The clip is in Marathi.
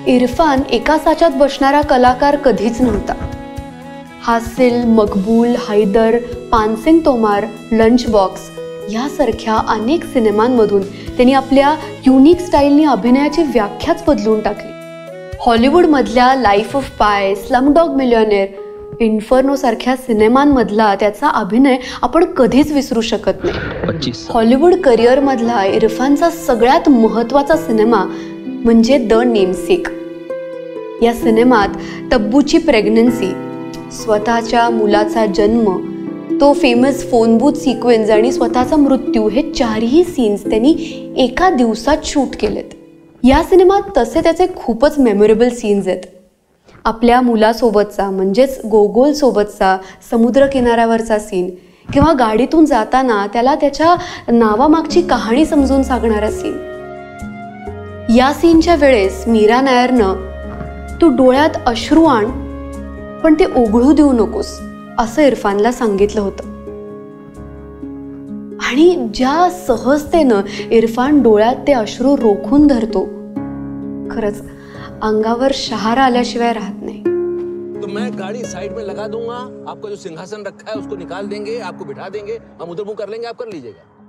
इरफान एका साच्यात बसणारा कलाकार कधीच नव्हता. हासिल, मकबूल, हैदर, पानसिंग तोमार, लंच बॉक्स यासारख्या अनेक सिनेमांमधून त्यांनी आपल्या युनिक स्टाईलनी अभिनयाची व्याख्याच बदलून टाकली. हॉलिवूडमधल्या लाईफ ऑफ पाय, स्लमडॉग मिलियनेअर, इन्फर्नो सारख्या सिनेमांमधला त्याचा अभिनय आपण कधीच विसरू शकत नाही. हॉलिवूड करिअरमधला इरफानचा सगळ्यात महत्त्वाचा सिनेमा म्हणजे द नेमसेक. या सिनेमात तब्बूची प्रेग्नन्सी, स्वतःच्या मुलाचा जन्म, तो फेमस फोन बूथ सिक्वेन्स आणि स्वतःचा मृत्यू हे चारही सीन्स त्यांनी एका दिवसात शूट केलेत. या सिनेमात तसे त्याचे खूपच मेमोरेबल सीन्स आहेत. आपल्या मुलासोबतचा म्हणजेच गोगोल सोबतचा समुद्र किनाऱ्यावरचा सीन, किंवा गाडीतून जाताना त्याला त्याच्या नावामागची कहाणी समजून सांगणारा सीन. या सीनच्या वेळेस मीरा नायरनं तू डोळ्यात अश्रू आण पण ते ओघळू देऊ नकोस असं इरफानला सांगितलं होतं. आणि ज्या सहजतेनं इरफान डोळ्यात ते अश्रू रोखून धरतो, खरंच अंगावर शहारा आल्याशिवाय राहत नाही. तो मैं गाड़ी साइड में लगा दूंगा, आपका जो सिंहासन रखा है उसको निकाल देंगे, आपको बिठा देंगे, हम उधर मुंह कर लेंगे, आप कर लीजिएगा.